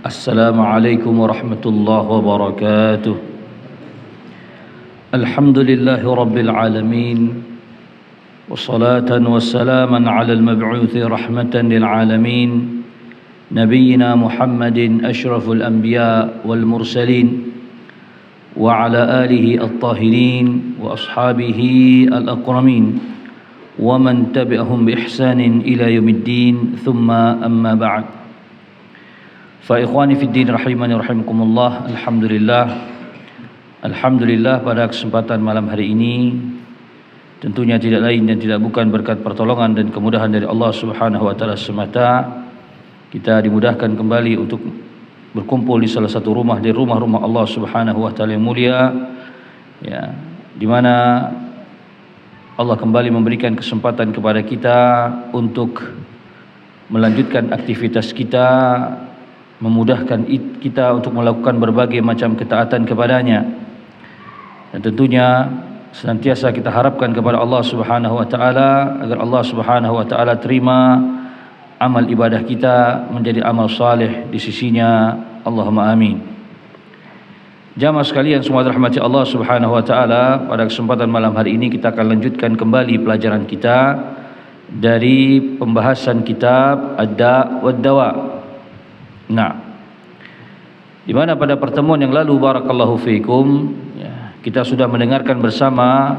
Assalamualaikum warahmatullahi wabarakatuh. Alhamdulillahi rabbil alamin, wassalatan wassalaman ala al-mab'uthi rahmatan lil alamin, nabiyyina Muhammadin asyraful anbiya wal mursalin, wa ala alihi at-tahirin wa ashabihi al-akramin, wa man tabi'ahum bi ihsanin ila yaumiddin, thumma amma ba'd. Fa ikhwani fid din rahimani rahimakumullah. Alhamdulillah pada kesempatan malam hari ini tentunya tidak lain dan tidak bukan berkat pertolongan dan kemudahan dari Allah Subhanahu wa taala semata kita dimudahkan kembali untuk berkumpul di salah satu rumah dari rumah-rumah Allah Subhanahu wa taala yang mulia, ya, di mana Allah kembali memberikan kesempatan kepada kita untuk melanjutkan aktivitas kita, memudahkan kita untuk melakukan berbagai macam ketaatan kepadanya, dan tentunya senantiasa kita harapkan kepada Allah Subhanahu wa taala agar Allah Subhanahu wa taala terima amal ibadah kita menjadi amal saleh di sisinya. Allahumma amin. Jamaah sekalian semua dirahmati Allah Subhanahu wa taala, pada kesempatan malam hari ini kita akan lanjutkan kembali pelajaran kita dari pembahasan kitab Ad-Da' wad-Dawa. Nah, di mana pada pertemuan yang lalu barakallahu fiikum, ya, kita sudah mendengarkan bersama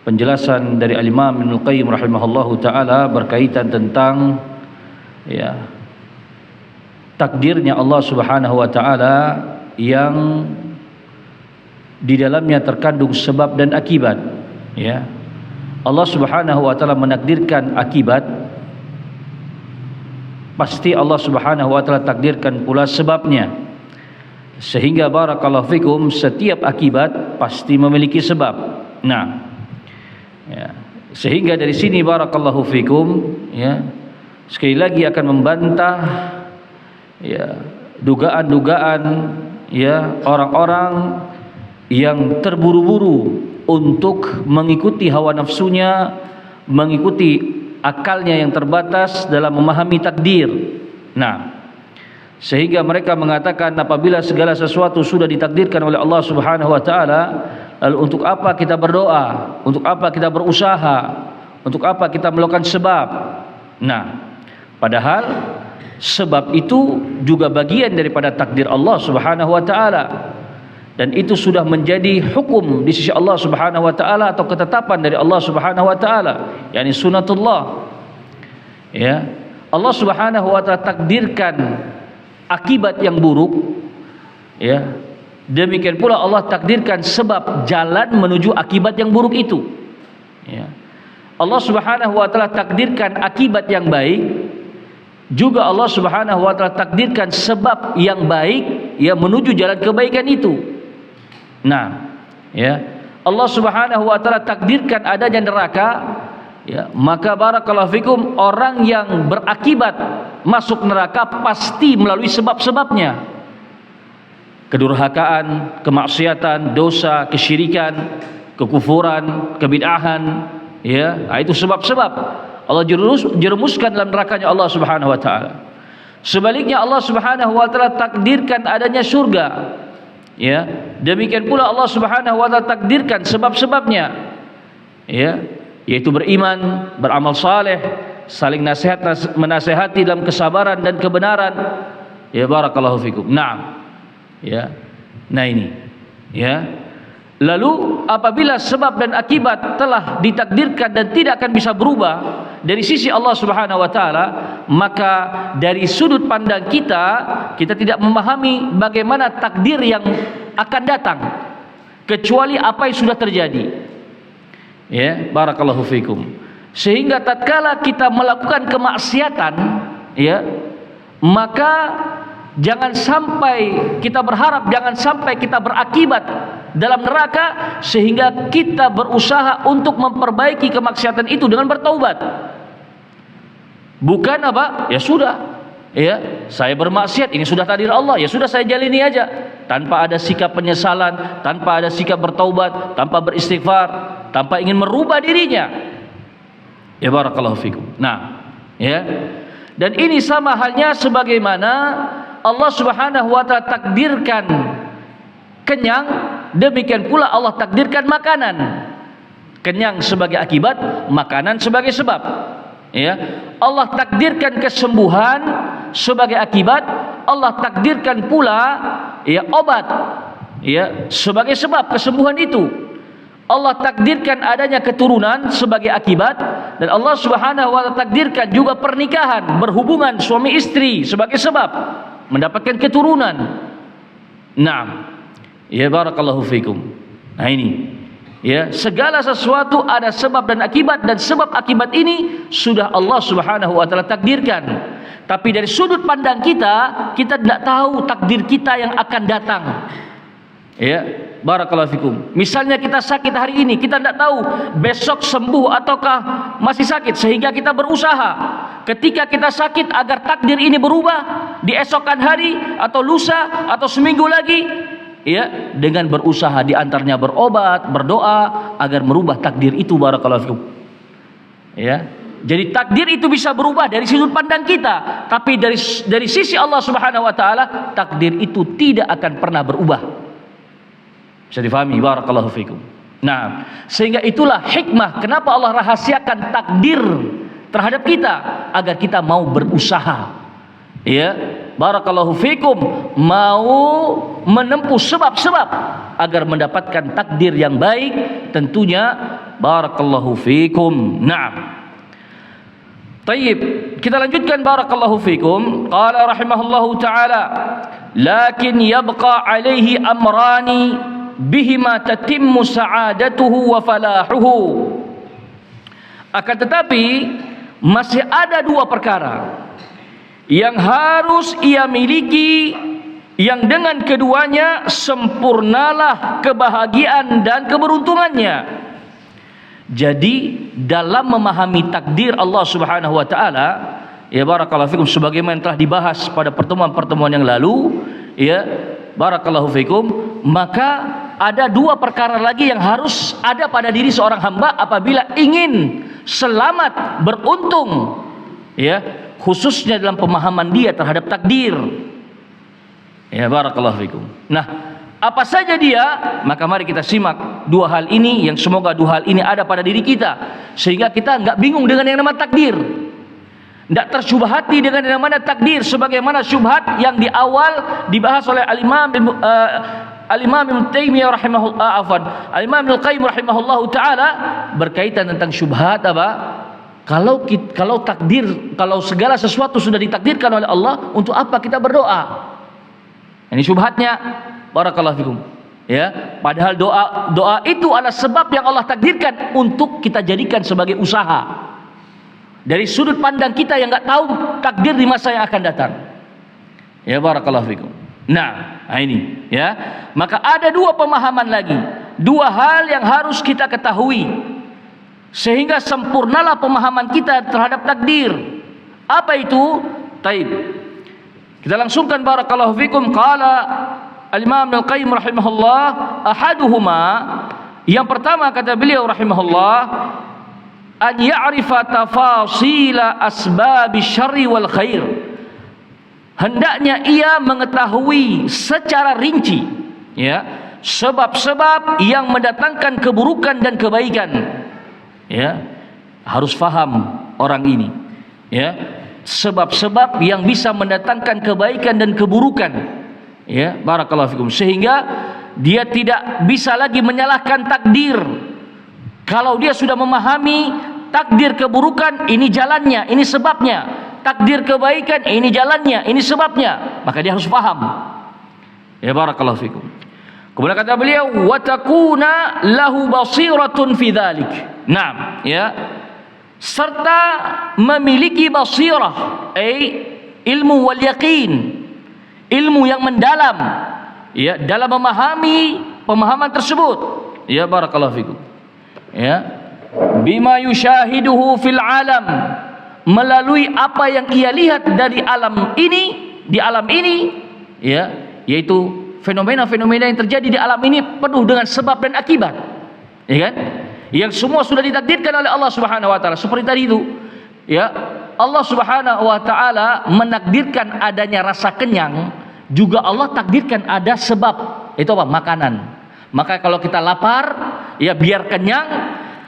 penjelasan dari Al-Imam Ibnul Qayyim rahimahullahu taala berkaitan tentang, ya, takdirnya Allah Subhanahu wa taala yang di dalamnya terkandung sebab dan akibat, ya. Allah Subhanahu wa taala menakdirkan akibat, pasti Allah Subhanahu wa taala takdirkan pula sebabnya. Sehingga barakallahu fikum, setiap akibat pasti memiliki sebab. Nah, ya, sehingga dari sini barakallahu fikum, ya, sekali lagi akan membantah, ya, dugaan-dugaan, ya, orang-orang yang terburu-buru untuk mengikuti hawa nafsunya, mengikuti akalnya yang terbatas dalam memahami takdir. Nah, sehingga mereka mengatakan apabila segala sesuatu sudah ditakdirkan oleh Allah Subhanahu wa taala, lalu untuk apa kita berdoa? Untuk apa kita berusaha? Untuk apa kita melakukan sebab? Nah, padahal sebab itu juga bagian daripada takdir Allah Subhanahu wa taala. Dan itu sudah menjadi hukum di sisi Allah Subhanahu wa taala atau ketetapan dari Allah Subhanahu wa taala, yakni sunatullah. Ya, Allah Subhanahu wa taala takdirkan akibat yang buruk, ya. Demikian pula Allah takdirkan sebab jalan menuju akibat yang buruk itu. Ya. Allah Subhanahu wa taala takdirkan akibat yang baik, juga Allah Subhanahu wa taala takdirkan sebab yang baik, ya, menuju jalan kebaikan itu. Nah, ya, Allah Subhanahu wa taala takdirkan adanya neraka, ya, maka barakallahu fikum, orang yang berakibat masuk neraka pasti melalui sebab-sebabnya. Kedurhakaan, kemaksiatan, dosa, kesyirikan, kekufuran, kebid'ahan, ya, itu sebab-sebab Allah jerumuskan dalam nerakanya Allah Subhanahu wa taala. Sebaliknya Allah Subhanahu wa taala takdirkan adanya surga, ya, demikian pula Allah Subhanahu wa taala takdirkan sebab-sebabnya, ya, yaitu beriman, beramal saleh, saling menasehati dalam kesabaran dan kebenaran, ya, barakallahu fikum. Nah, ya, nah ini, ya, lalu apabila sebab dan akibat telah ditakdirkan dan tidak akan bisa berubah dari sisi Allah Subhanahu wa taala, maka dari sudut pandang kita tidak memahami bagaimana takdir yang akan datang kecuali apa yang sudah terjadi. Ya, barakallahu fikum. Sehingga tatkala kita melakukan kemaksiatan, ya, maka jangan sampai kita berharap, jangan sampai kita berakibat dalam neraka, sehingga kita berusaha untuk memperbaiki kemaksiatan itu dengan bertaubat. Bukan apa? Ya sudah, ya, saya bermaksiat, ini sudah takdir Allah, ya sudah saya jalani aja, tanpa ada sikap penyesalan, tanpa ada sikap bertaubat, tanpa beristighfar, tanpa ingin merubah dirinya. Ya, barakallahu fikum. Nah, ya, dan ini sama halnya sebagaimana Allah Subhanahu wa taala takdirkan kenyang, demikian pula Allah takdirkan makanan. Kenyang sebagai akibat, makanan sebagai sebab. Ya, Allah takdirkan kesembuhan sebagai akibat, Allah takdirkan pula ya obat ya sebagai sebab kesembuhan itu. Allah takdirkan adanya keturunan sebagai akibat, dan Allah Subhanahu wa taala takdirkan juga pernikahan, berhubungan suami istri sebagai sebab mendapatkan keturunan. Naam. Ya barakallahu fikum. Nah ini ya, segala sesuatu ada sebab dan akibat, dan sebab akibat ini sudah Allah Subhanahu wa taala takdirkan. Tapi dari sudut pandang kita tidak tahu takdir kita yang akan datang. Ya, barakallahu fikum. Misalnya kita sakit hari ini, kita tidak tahu besok sembuh ataukah masih sakit, sehingga kita berusaha ketika kita sakit agar takdir ini berubah di esokan hari atau lusa atau seminggu lagi. Ya, dengan berusaha, di antaranya berobat, berdoa agar merubah takdir itu, barakallahu fikum. Ya, jadi takdir itu bisa berubah dari sudut pandang kita, tapi dari sisi Allah Subhanahu wa taala takdir itu tidak akan pernah berubah. Bisa difahami, barakallahu fikum. Nah, sehingga itulah hikmah kenapa Allah rahasiakan takdir terhadap kita, agar kita mau berusaha. Ya, barakallahu fikum, mau menempuh sebab-sebab agar mendapatkan takdir yang baik tentunya, barakallahu fikum. Naam. Tayyib, kita lanjutkan, barakallahu fikum. Qala rahimahullahu taala, lakin yabqa alaihi amrani bihima tatimmu sa'adatuhu wa falahuhu. Akan tetapi masih ada dua perkara yang harus ia miliki, yang dengan keduanya sempurnalah kebahagiaan dan keberuntungannya. Jadi dalam memahami takdir Allah Subhanahu wa taala, ya barakallahu fikum, sebagaimana telah dibahas pada pertemuan-pertemuan yang lalu, ya barakallahu fikum, maka ada dua perkara lagi yang harus ada pada diri seorang hamba apabila ingin selamat, beruntung, ya, khususnya dalam pemahaman dia terhadap takdir. Ya barakallahu fikum. Nah, apa saja dia? Maka mari kita simak dua hal ini, yang semoga dua hal ini ada pada diri kita, sehingga kita enggak bingung dengan yang namanya takdir, enggak tersyubhati dengan yang namanya takdir, sebagaimana syubhat yang di awal dibahas oleh Al-Imam Ibnu Taimiyah Al-Imam Ibnu Qayyim rahimahullahu taala, berkaitan tentang syubhat apa? Kalau takdir, kalau segala sesuatu sudah ditakdirkan oleh Allah, untuk apa kita berdoa? Ini syubhatnya, barakallahu fikum. Ya, padahal doa itu adalah sebab yang Allah takdirkan untuk kita jadikan sebagai usaha. Dari sudut pandang kita yang enggak tahu takdir di masa yang akan datang. Ya barakallahu fikum. Nah, ini ya. Maka ada dua pemahaman lagi, dua hal yang harus kita ketahui, sehingga sempurnalah pemahaman kita terhadap takdir. Apa itu? Taib. Kita langsungkan, barakallahu fikum. Qala Al-Imam Ibnu Qayyim rahimahullah, ahaduhuma, yang pertama kata beliau rahimahullah, an ya'rifa tafasila asbab syarri wal khair. Hendaknya ia mengetahui secara rinci, ya, sebab-sebab yang mendatangkan keburukan dan kebaikan. Ya, harus faham orang ini, ya, sebab-sebab yang bisa mendatangkan kebaikan dan keburukan, ya barakallahu fikum, sehingga dia tidak bisa lagi menyalahkan takdir. Kalau dia sudah memahami takdir keburukan, ini jalannya, ini sebabnya, takdir kebaikan, ini jalannya, ini sebabnya, maka dia harus paham. Ya barakallahu fikum. Kemudian kata beliau, wa takuna lahu basiratun fi dzalik. Naam, ya. Serta memiliki basirah, ilmu wal yaqin, ilmu yang mendalam, ya, dalam memahami pemahaman tersebut. Ya barakallahu fikum. Ya, bima yushahiduhu fil alam, melalui apa yang ia lihat dari alam ini, di alam ini, ya, yaitu fenomena-fenomena yang terjadi di alam ini penuh dengan sebab dan akibat, ya kan? Yang semua sudah ditakdirkan oleh Allah Subhanahu wa taala. Seperti tadi itu, ya, Allah Subhanahu wa taala menakdirkan adanya rasa kenyang, juga Allah takdirkan ada sebab. Itu apa? Makanan. Maka kalau kita lapar, ya biar kenyang.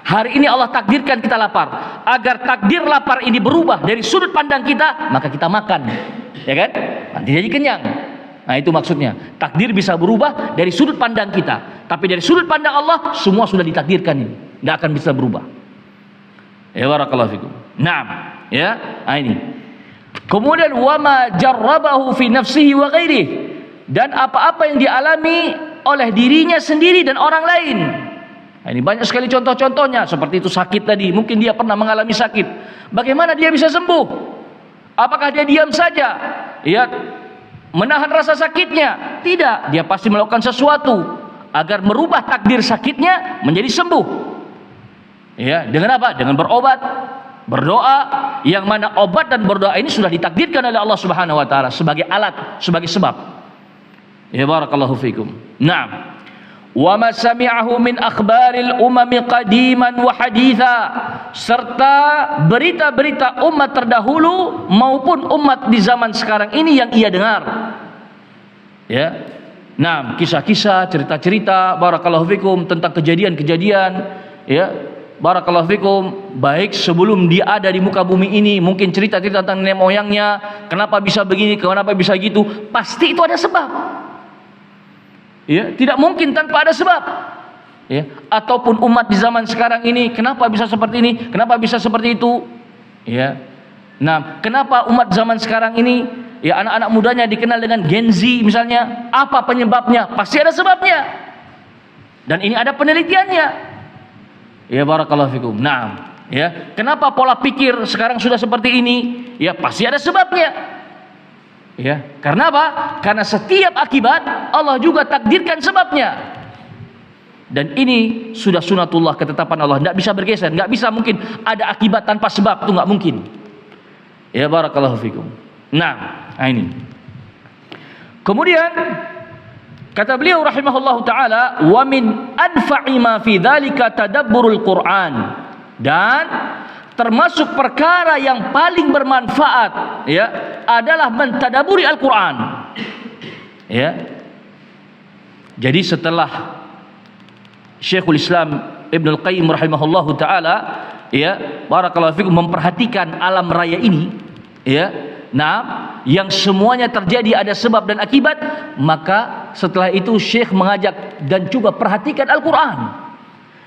Hari ini Allah takdirkan kita lapar. Agar takdir lapar ini berubah dari sudut pandang kita, maka kita makan. Ya kan? Nanti jadi kenyang. Nah, itu maksudnya. Takdir bisa berubah dari sudut pandang kita, tapi dari sudut pandang Allah semua sudah ditakdirkan ini. Tidak akan bisa berubah. Ya barakallahu fikum. Naam, ya. Nah, ini. Kemudian wama jarrabahu fi nafsihi wa ghairihi, dan apa-apa yang dialami oleh dirinya sendiri dan orang lain. Nah, ini banyak sekali contoh-contohnya. Seperti itu sakit tadi, mungkin dia pernah mengalami sakit. Bagaimana dia bisa sembuh? Apakah dia diam saja? Ya, menahan rasa sakitnya? Tidak, dia pasti melakukan sesuatu agar merubah takdir sakitnya menjadi sembuh. Ya, dengan apa? Dengan berobat, berdoa, yang mana obat dan berdoa ini sudah ditakdirkan oleh Allah Subhanahu wa taala sebagai alat, sebagai sebab. Ya barakallahu fikum. Naam. Wa ma sami'ahu min akhbaril umami qadiman wa haditha, serta berita-berita umat terdahulu maupun umat di zaman sekarang ini yang ia dengar. Ya. Nah, kisah-kisah, cerita-cerita barakallahu fikum tentang kejadian-kejadian, ya. Barakallahu fikum, baik sebelum dia ada di muka bumi ini, mungkin cerita-cerita tentang nenek moyangnya, kenapa bisa begini, kenapa bisa gitu, pasti itu ada sebab. Ya, tidak mungkin tanpa ada sebab. Ya, ataupun umat di zaman sekarang ini kenapa bisa seperti ini, kenapa bisa seperti itu? Ya. Nah, kenapa umat zaman sekarang ini, ya anak-anak mudanya dikenal dengan Gen Z misalnya? Apa penyebabnya? Pasti ada sebabnya. Dan ini ada penelitiannya. Ya barakallahu fikum. Nah, ya, kenapa pola pikir sekarang sudah seperti ini? Ya, pasti ada sebabnya. Ya, karena apa? Karena setiap akibat Allah juga takdirkan sebabnya. Dan ini sudah sunatullah, ketetapan Allah, tidak bisa bergeser, nggak bisa mungkin ada akibat tanpa sebab, itu nggak mungkin. Ya barakallahu fikum. Nah, ini. Kemudian kata beliau rahimahullahu taala, wa min anfa'i ma fi dzalika tadabburul Qur'an, dan termasuk perkara yang paling bermanfaat, ya, adalah mentadaburi Al-Quran. Ya. Jadi setelah Syekhul Islam Ibnul Qayyim rahimahullahu taala, ya, barakallahu fikum, memperhatikan alam raya ini, ya, nah, yang semuanya terjadi ada sebab dan akibat, maka setelah itu Syekh mengajak dan coba perhatikan Al-Quran.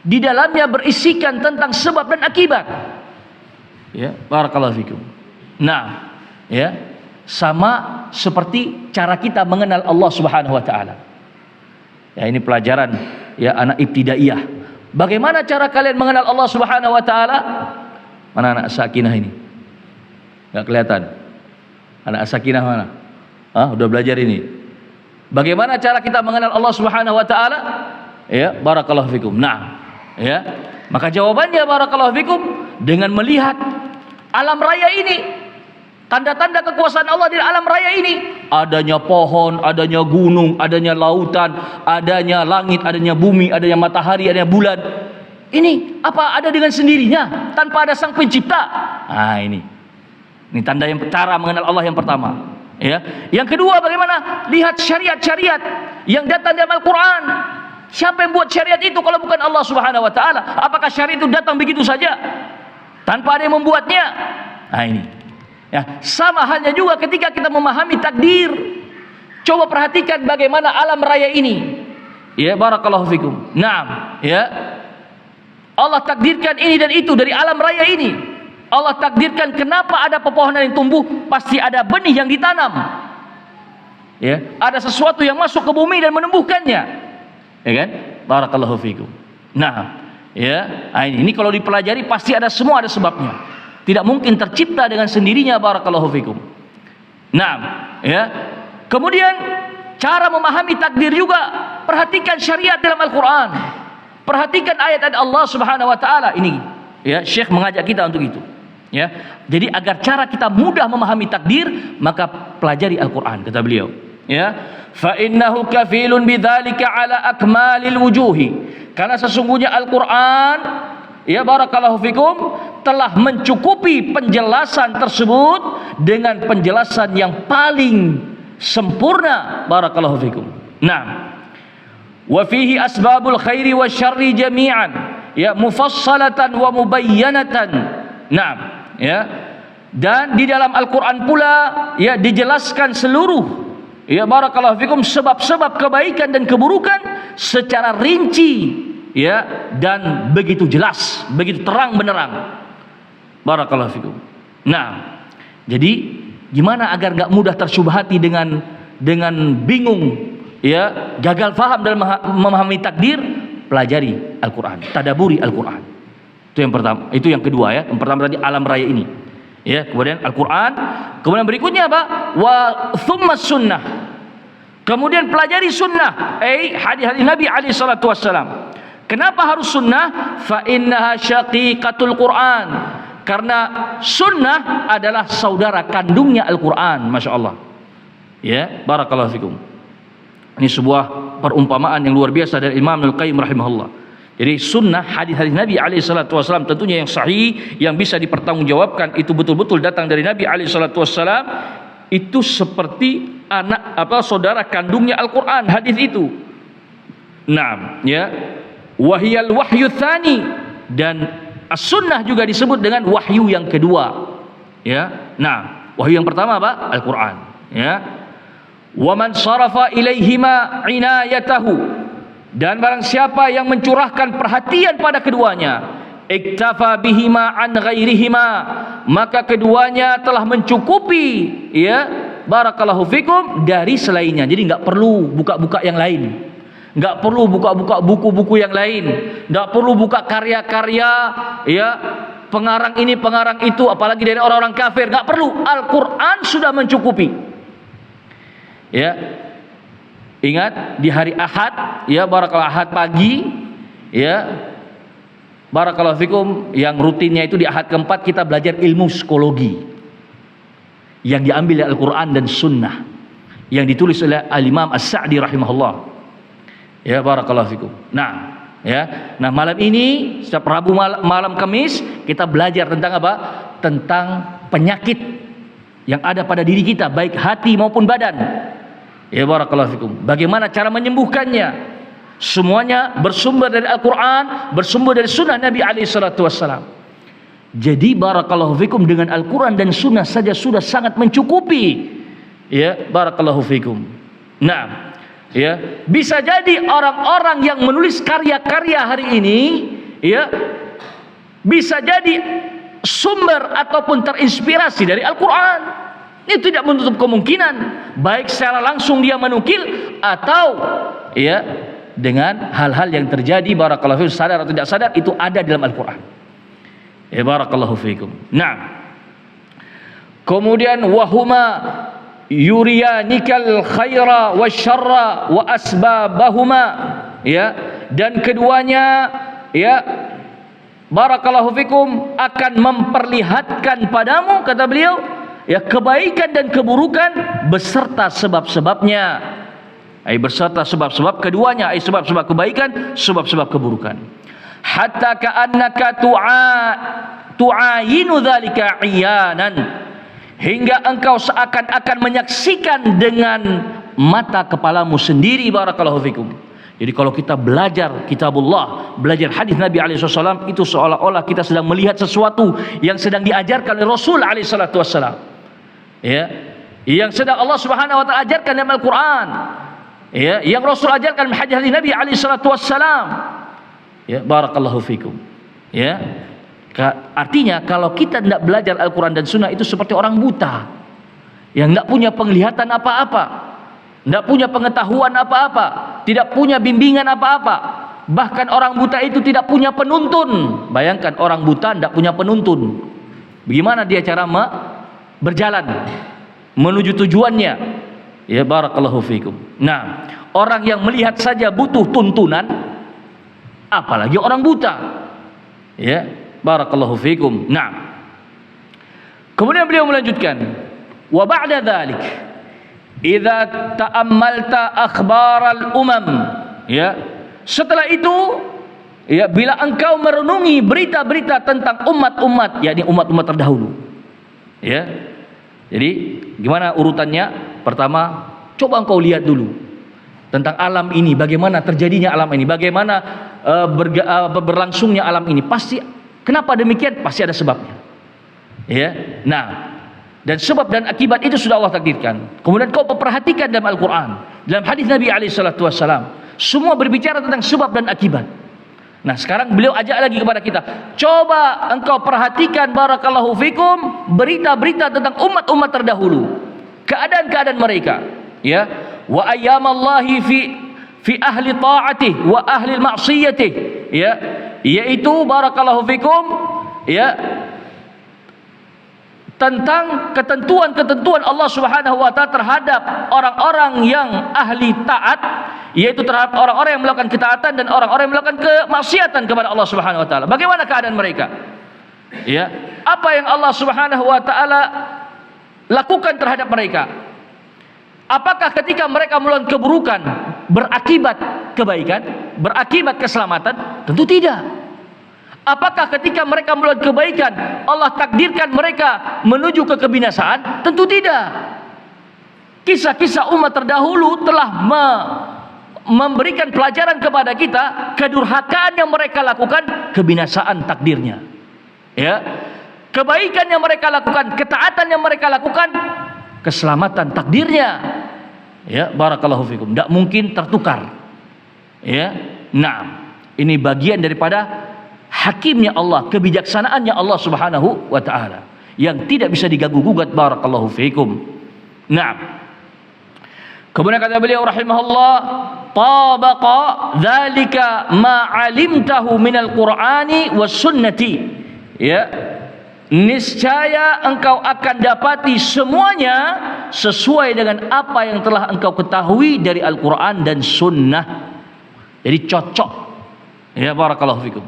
Di dalamnya berisikan tentang sebab dan akibat. Ya, barakallahu fikum. Nah, ya, sama seperti cara kita mengenal Allah Subhanahu wa taala. Ya, ini pelajaran, ya, anak ibtidaiyah. Bagaimana cara kalian mengenal Allah Subhanahu wa taala? Mana anak Sakinah ini? Enggak kelihatan. Anak Sakinah mana? Ah, udah belajar ini. Bagaimana cara kita mengenal Allah Subhanahu wa taala? Ya, barakallahu fikum. Nah, ya, maka jawabannya barakallahu fikum dengan melihat alam raya ini, tanda-tanda kekuasaan Allah di alam raya ini. Adanya pohon, adanya gunung, adanya lautan, adanya langit, adanya bumi, adanya matahari, adanya bulan. Ini apa ada dengan sendirinya tanpa ada sang pencipta? Nah, ini tanda yang, cara mengenal Allah yang pertama. Ya, yang kedua, bagaimana? Lihat syariat-syariat yang datang dalam Al-Quran. Siapa yang buat syariat itu kalau bukan Allah Subhanahu wa taala? Apakah syariat itu datang begitu saja tanpa ada yang membuatnya? Nah, ini. Ya, sama halnya juga ketika kita memahami takdir. Coba perhatikan bagaimana alam raya ini. Ya, barakallahu fikum. Naam, ya. Allah takdirkan ini dan itu dari alam raya ini. Allah takdirkan kenapa ada pepohonan yang tumbuh, pasti ada benih yang ditanam. Ya, ada sesuatu yang masuk ke bumi dan menumbuhkannya. Ya kan? Barakallahu fikum. Nah, ya, ini kalau dipelajari pasti ada, semua ada sebabnya. Tidak mungkin tercipta dengan sendirinya, barakallahu fikum. Nah, ya. Kemudian cara memahami takdir juga, perhatikan syariat dalam Al-Qur'an. Perhatikan ayat-ayat Allah Subhanahu wa taala ini. Ya, Syekh mengajak kita untuk itu. Ya. Jadi agar cara kita mudah memahami takdir, maka pelajari Al-Qur'an, kata beliau. Ya, fa innahu kafilun bidzalika ala akmalil wujuhi, karena sesungguhnya Al-Qur'an, ya barakallahu fikum, telah mencukupi penjelasan tersebut dengan penjelasan yang paling sempurna. Barakallahu fikum. Nah, wa fihi asbabul khairi wasyarri jami'an, ya, mufassalatan wa mubayyanatan. Nah, ya, dan di dalam Al-Qur'an pula, ya, dijelaskan seluruh, ya, barakallahu fikum, sebab-sebab kebaikan dan keburukan secara rinci, ya, dan begitu jelas, begitu terang benderang. Barakallahu fikum. Nah, jadi gimana agar enggak mudah tersyubhati dengan bingung, ya, gagal faham dalam memahami takdir? Pelajari Al-Qur'an, tadaburi Al-Qur'an. Itu yang pertama. Itu yang kedua, ya. Yang pertama tadi alam raya ini. Ya, kemudian Al-Qur'an, kemudian berikutnya apa? Wa thumma sunnah. Kemudian pelajari sunnah, hadis-hadis Nabi alaihi salatu wassalam. Kenapa harus sunnah? Fa innaha syaqiqatul Qur'an. Karena sunnah adalah saudara kandungnya Al-Qur'an. Masya Allah. Ya, barakallahu fikum. Ini sebuah perumpamaan yang luar biasa dari Imam Al-Qayyim rahimahullah. Jadi sunnah, hadis-hadis Nabi alaihi salatu wasallam tentunya yang sahih, yang bisa dipertanggungjawabkan, itu betul-betul datang dari Nabi alaihi salatu wasallam, itu seperti saudara kandungnya Al-Qur'an, hadis itu. Nah, ya, wahiyal wahyu tsani, dan as-sunnah juga disebut dengan wahyu yang kedua. Ya. Nah, wahyu yang pertama apa? Al-Qur'an, ya. Wa man sarafa ilaihima inayatahu, dan barang siapa yang mencurahkan perhatian pada keduanya, iktafa bihima an ghairihima, maka keduanya telah mencukupi, ya, barakallahu fikum, dari selainnya. Jadi enggak perlu buka-buka yang lain, enggak perlu buka-buka buku-buku yang lain, enggak perlu buka karya-karya, ya, pengarang ini pengarang itu, apalagi dari orang-orang kafir, enggak perlu. Al-Qur'an sudah mencukupi. Ya, ingat di hari Ahad, ya, barakallahu, Ahad pagi, ya, barakallahu fikum, yang rutinnya itu di Ahad keempat kita belajar ilmu psikologi yang diambil dari Al-Quran dan Sunnah, yang ditulis oleh Al-Imam As-Sa'di rahimahullah. Ya, barakallahu fikum. Nah, ya, nah malam ini setiap Rabu malam Kamis kita belajar tentang apa? Tentang penyakit yang ada pada diri kita, baik hati maupun badan. Ya, barakallahu fikum. Bagaimana cara menyembuhkannya? Semuanya bersumber dari Al-Quran, bersumber dari Sunnah Nabi alaihi salatu wassalam. Jadi barakallahu fikum, dengan Al-Quran dan Sunnah saja sudah sangat mencukupi. Ya, barakallahu fikum. Nah, ya, bisa jadi orang-orang yang menulis karya-karya hari ini, ya, bisa jadi sumber ataupun terinspirasi dari Al-Quran. Ini tidak menutup kemungkinan, baik secara langsung dia menukil, atau, ya, dengan hal-hal yang terjadi, barakallahu fikum, sadar atau tidak sadar, itu ada dalam Al-Quran. Ya, barakallahu fikum. Nah, kemudian wahuma yuriyanikal khaira wasyarra wa asbabahuma, ya, dan keduanya, ya, barakallahu fikum, akan memperlihatkan padamu, kata beliau, ya, kebaikan dan keburukan beserta sebab-sebabnya. Beserta sebab-sebab keduanya, sebab-sebab kebaikan, sebab-sebab keburukan. Hatta ka'annaka tu'ayinu dzalika iyanan, hingga engkau seakan-akan menyaksikan dengan mata kepalamu sendiri. Barakallahu fikum. Jadi kalau kita belajar kitabullah, belajar hadis Nabi alaihi wasallam, itu seolah-olah kita sedang melihat sesuatu yang sedang diajarkan oleh Rasul alaihi salatu wassalam. Ya, yang sedang Allah Subhanahu wa taala ajarkan dalam Al-Qur'an. Ya, yang Rasul ajarkan dalam hadis Nabi alaihi salatu wassalam. Ya, barakallahu fikum. Ya. Artinya kalau kita tidak belajar Al-Quran dan Sunnah, itu seperti orang buta yang tidak punya penglihatan apa-apa, tidak punya pengetahuan apa-apa, tidak punya bimbingan apa-apa. Bahkan orang buta itu tidak punya penuntun. Bayangkan orang buta tidak punya penuntun, bagaimana dia cara berjalan menuju tujuannya? Ya, barakallahu fikum. Nah, orang yang melihat saja butuh tuntunan, apalagi orang buta. Ya, barakallahu fikum. Nah, kemudian beliau melanjutkan, wa ba'da dzalik idza ta'ammalta akhbaral umam, ya, setelah itu Ya, bila engkau merenungi berita-berita tentang umat-umat, yakni umat-umat terdahulu. Ya. Jadi, gimana urutannya? Pertama, coba engkau lihat dulu tentang alam ini, bagaimana terjadinya alam ini, bagaimana berlangsungnya alam ini. Pasti, kenapa demikian? Pasti ada sebabnya. Ya. Nah, dan sebab dan akibat itu sudah Allah takdirkan. Kemudian kau perhatikan dalam Al-Quran, dalam hadis Nabi SAW, semua berbicara tentang sebab dan akibat. Nah, sekarang beliau ajak lagi kepada kita, coba engkau perhatikan barakallahu fikum berita-berita tentang umat-umat terdahulu, keadaan-keadaan mereka, ya. Wa ayyamallahi fi ahli ta'atih wa ahli ma'siyatih, ya, yaitu barakallahu fikum, ya, tentang ketentuan-ketentuan Allah Subhanahu wa taala terhadap orang-orang yang ahli taat, yaitu terhadap orang-orang yang melakukan ketaatan dan orang-orang yang melakukan kemaksiatan kepada Allah Subhanahu wa taala. Bagaimana keadaan mereka? Ya, apa yang Allah Subhanahu wa taala lakukan terhadap mereka? Apakah ketika mereka melakukan keburukan berakibat kebaikan, berakibat keselamatan? Tentu tidak. Apakah ketika mereka melakukan kebaikan Allah takdirkan mereka menuju ke kebinasaan? Tentu tidak. Kisah-kisah umat terdahulu telah memberikan pelajaran kepada kita, kedurhakaan yang mereka lakukan, kebinasaan takdirnya. Ya. Kebaikan yang mereka lakukan, ketaatan yang mereka lakukan, keselamatan takdirnya. Ya, barakallahu fikum. Tidak mungkin tertukar. Ya. Nah, ini bagian daripada hakimnya Allah, kebijaksanaannya Allah Subhanahu wa taala yang tidak bisa diganggu gugat, barakallahu fikum. Nah, kemudian kata beliau rahimahullah, tabaqa dzalika ma 'alimtahu minal qur'ani was sunnati. Ya, niscaya engkau akan dapati semuanya sesuai dengan apa yang telah engkau ketahui dari Al-Qur'an dan sunnah. Jadi cocok. Ya, barakallahu fikum.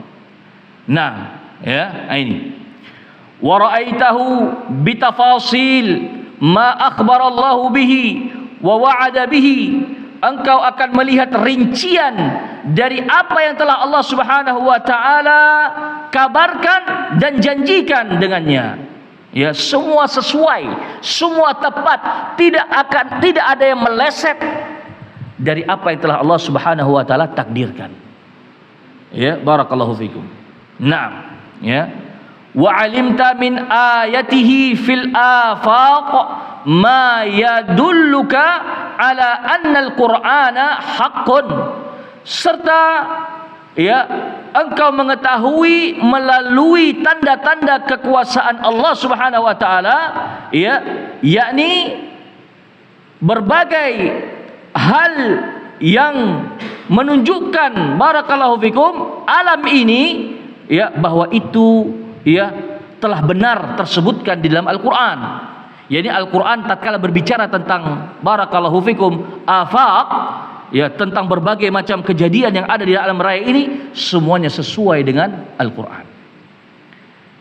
Nah, ya, ini. Wa ra'aitahu bitafasil ma akhbarallahu bihi wa wa'ada bihi. Engkau akan melihat rincian dari apa yang telah Allah Subhanahu wa taala kabarkan dan janjikan dengannya. Ya, semua sesuai, semua tepat, tidak ada yang meleset dari apa yang telah Allah Subhanahu wa taala takdirkan. Ya, barakallahu fikum. Nah, ya. Wa 'alimta min ayatihi fil afaq ma yadulluka ala anna al-Qur'ana haqqun. Serta, ya, engkau mengetahui melalui tanda-tanda kekuasaan Allah Subhanahu wa taala, ya, yakni berbagai hal yang menunjukkan barakallahu fikum alam ini, ya, bahwa itu, ya, telah benar tersebutkan di dalam Al-Quran. Yani Al-Quran tatkala berbicara tentang barakallahu fikum afaq, ya, tentang berbagai macam kejadian yang ada di alam raya ini, semuanya sesuai dengan Al-Quran.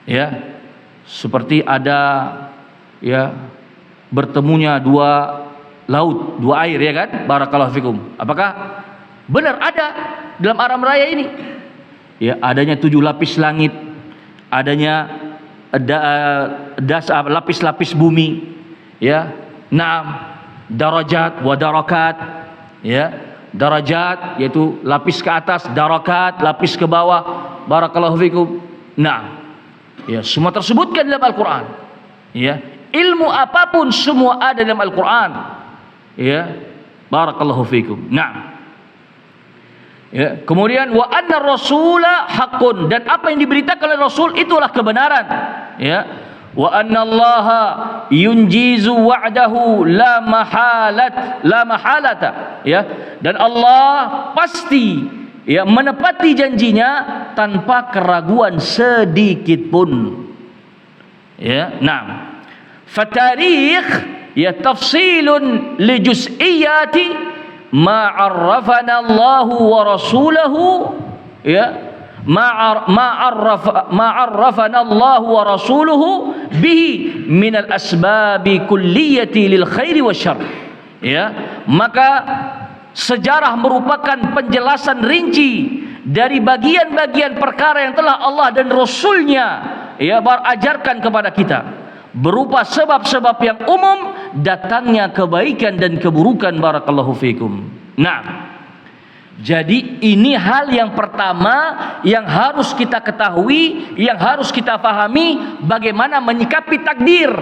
Ya, seperti ada, ya, bertemunya dua laut, dua air, ya kan, barakallahu fikum. Apakah benar ada dalam alam raya ini? Ya, adanya 7 lapis langit, adanya lapis-lapis bumi, ya. Naam, darajat wa darakat, ya. Darajat yaitu lapis ke atas, darakat lapis ke bawah, barakallahu fikum. Nah, ya, semua tersebutkan dalam Al-Qur'an. Ya, ilmu apapun semua ada dalam Al-Qur'an. Ya, barakallahu fikum. Nah, ya, kemudian wa anna rasula haqqun, dan apa yang diberitakan oleh Rasul itulah kebenaran. Ya, wa anna Allaha yunjizu wa'dahu la mahalata. Ya, dan Allah pasti, ya, menepati janjinya tanpa keraguan sedikit pun. Ya, nah, fatarikh, ya, tafsilun li juz'iyati ma 'arrafana Allahu wa rasuluhu, ya, ma 'arrafana Allahu wa rasuluhu bihi min al-asbabi kulliyati lil khairi wasyarr. Ya, maka sejarah merupakan penjelasan rinci dari bagian-bagian perkara yang telah Allah dan Rasulnya ajarkan kepada kita, berupa sebab-sebab yang umum datangnya kebaikan dan keburukan. Barakallahu fikum. Nah, jadi ini hal yang pertama yang harus kita ketahui, yang harus kita pahami, bagaimana menyikapi takdir.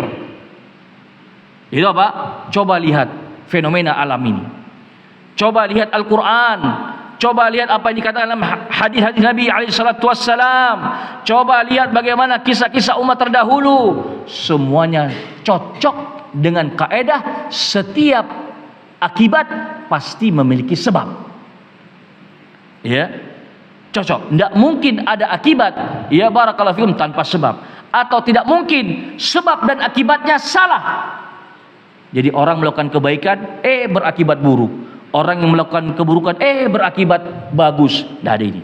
Itu apa? Coba lihat fenomena alam ini. Coba lihat Al-Quran. Coba lihat apa yang dikatakan dalam hadis-hadis Nabi SAW. Coba lihat bagaimana kisah-kisah umat terdahulu. Semuanya cocok dengan kaedah setiap akibat pasti memiliki sebab. Ya, cocok. Tidak mungkin ada akibat, ya barakallahu fikum, tanpa sebab. Atau tidak mungkin sebab dan akibatnya salah. Jadi orang melakukan kebaikan, berakibat buruk. Orang yang melakukan keburukan, berakibat bagus. Tidak ada ini.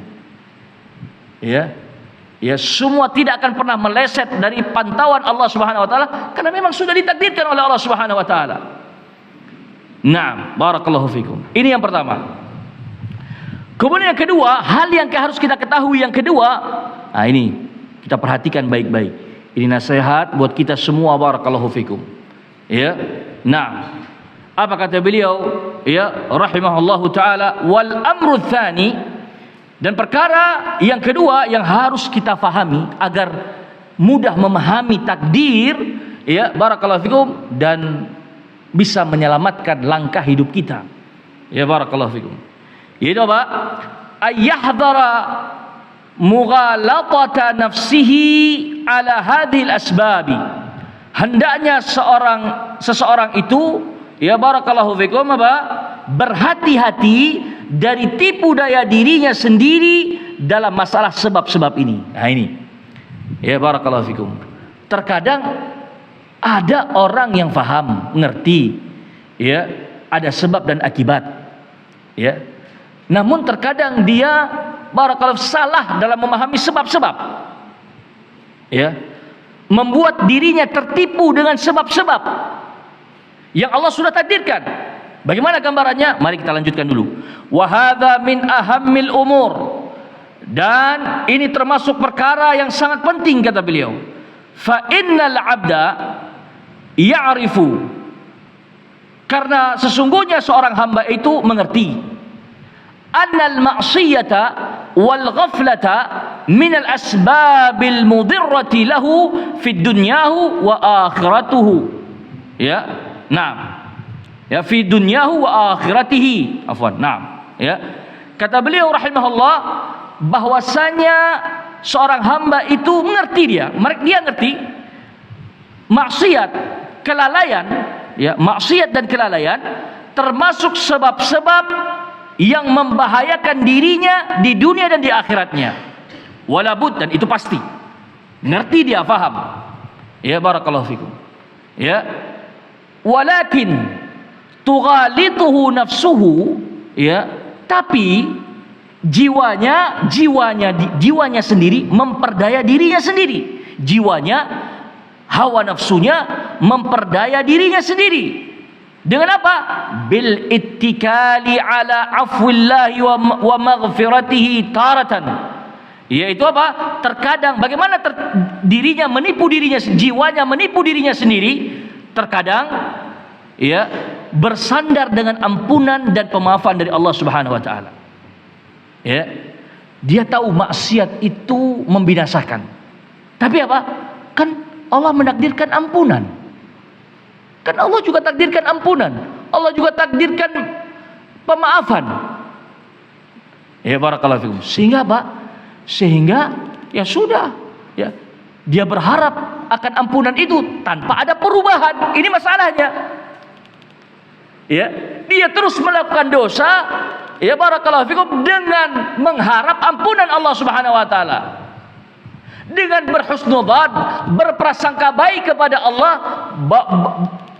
Ya, semua tidak akan pernah meleset dari pantauan Allah Subhanahu Wa Taala, karena memang sudah ditakdirkan oleh Allah Subhanahu Wa Taala. Nah, barakallahu fikum. Ini yang pertama. Kemudian yang kedua, hal yang harus kita ketahui yang kedua, nah ini kita perhatikan baik-baik. Ini nasihat buat kita semua, barakallahu fikum. Ya. Nah, apa kata beliau? Ya, rahimahullahu taala, wal amru tsani, dan perkara yang kedua yang harus kita fahami agar mudah memahami takdir, ya barakallahu fikum, dan bisa menyelamatkan langkah hidup kita. Ya barakallahu fikum. Yaitu apa? Ayyahdhara mughalatata nafsihi ala hadhil asbabi. Hendaknya seseorang itu, ya barakallahu fikum, apa? Berhati-hati dari tipu daya dirinya sendiri dalam masalah sebab-sebab ini. Nah ini, ya barakallahu fikum. Terkadang ada orang yang faham, ngerti, ya ada sebab dan akibat, ya. Namun terkadang dia barakallahu salah dalam memahami sebab-sebab, ya, membuat dirinya tertipu dengan sebab-sebab yang Allah sudah takdirkan. Bagaimana gambarannya? Mari kita lanjutkan dulu. Wa hadza min ahammil umur, dan ini termasuk perkara yang sangat penting, kata beliau. Fa innal abda ya'rifu, karena sesungguhnya seorang hamba itu mengerti, annal ma'siyata wal ghaflata min al asbabil mudirrati lahu fid dunyahu wa akhiratuhu. Ya, nah, ya fi dunyahu wa akhiratihi. Afwan. Nah, ya. Kata beliau rahimahullah, bahwasanya seorang hamba itu mengerti, dia ngerti maksiat, kelalaian, ya, maksiat dan kelalaian termasuk sebab-sebab yang membahayakan dirinya di dunia dan di akhiratnya. Walabud, dan itu pasti. Ngerti dia, faham. Ya barakallahu fikum. Ya. Walakin tughalituhu nafsuhu, ya, tapi jiwanya sendiri memperdaya dirinya sendiri. Jiwanya, hawa nafsunya memperdaya dirinya sendiri. Dengan apa? Bil ittikali ala afwillahi wa maghfiratihi taratan. Yaitu apa? Terkadang bagaimana dirinya menipu dirinya, jiwanya menipu dirinya sendiri. Terkadang, ya, bersandar dengan ampunan dan pemaafan dari Allah Subhanahu wa taala. Ya. Dia tahu maksiat itu membinasakan. Tapi apa? Kan Allah menakdirkan ampunan. Kan Allah juga takdirkan ampunan. Allah juga takdirkan pemaafan. Ya barakallahu fikum. Sehingga apa? Sehingga ya sudah, ya, dia berharap akan ampunan itu tanpa ada perubahan. Ini masalahnya. Ya, dia terus melakukan dosa, ya barakallahu fikum, dengan mengharap ampunan Allah Subhanahu wa taala. Dengan berhusnudzan, berprasangka baik kepada Allah,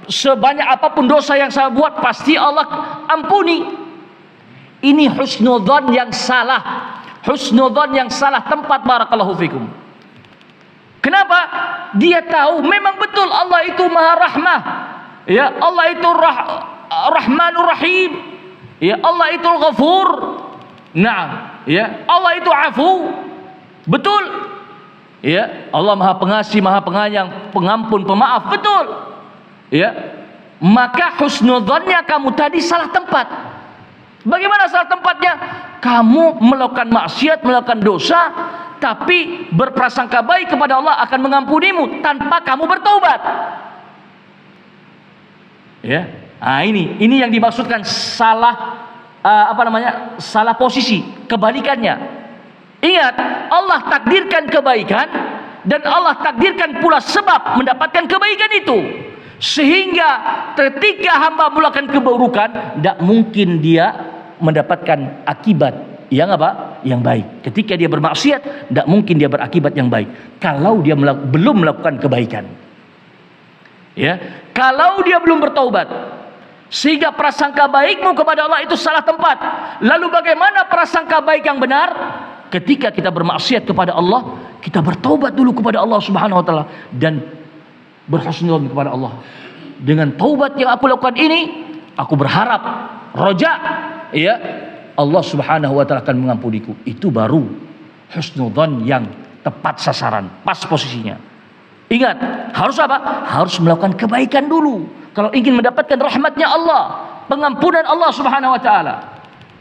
sebanyak apapun dosa yang saya buat pasti Allah ampuni. Ini husnudzan yang salah. Husnudzan yang salah tempat, barakallahu fikum. Kenapa? Dia tahu memang betul Allah itu Maha Rahmah. Ya, Allah itu Rahmanur Rahim. Ya, Allah itu Ghafur. Nah, ya, Allah itu afu, betul. Ya, Allah Maha Pengasih, Maha Penyayang, Pengampun, Pemaaf, betul. Ya, maka husnudzonnya kamu tadi salah tempat. Bagaimana salah tempatnya? Kamu melakukan maksiat, melakukan dosa, tapi berprasangka baik kepada Allah akan mengampunimu tanpa kamu bertaubat. Ya, nah ini yang dimaksudkan salah salah posisi, kebalikannya. Ingat, Allah takdirkan kebaikan dan Allah takdirkan pula sebab mendapatkan kebaikan itu. Sehingga ketika hamba melakukan keburukan, tidak mungkin dia mendapatkan akibat yang apa? Yang baik. Ketika dia bermaksiat, tidak mungkin dia berakibat yang baik kalau dia belum melakukan kebaikan. Ya, kalau dia belum bertaubat, sehingga prasangka baikmu kepada Allah itu salah tempat. Lalu bagaimana prasangka baik yang benar? Ketika kita bermaksiat kepada Allah, kita bertaubat dulu kepada Allah Subhanahu wa taala dan berhusnudzon kepada Allah. Dengan taubat yang aku lakukan ini, aku berharap roja, ya, Allah Subhanahu wa taala akan mengampuniku. Itu baru husnudzon yang tepat sasaran, pas posisinya. Ingat, harus apa? Harus melakukan kebaikan dulu kalau ingin mendapatkan rahmatnya Allah, pengampunan Allah Subhanahu wa taala.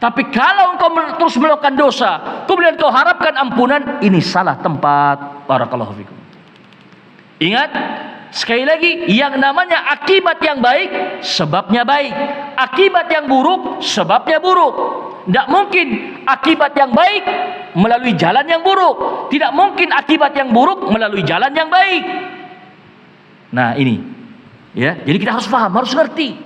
Tapi kalau engkau terus melakukan dosa, kemudian kau harapkan ampunan, ini salah tempat. Barakallahu fikum. Ingat, sekali lagi, yang namanya akibat yang baik, sebabnya baik. Akibat yang buruk, sebabnya buruk. Tidak mungkin akibat yang baik melalui jalan yang buruk. Tidak mungkin akibat yang buruk melalui jalan yang baik. Nah ini, ya, jadi kita harus paham, harus ngerti.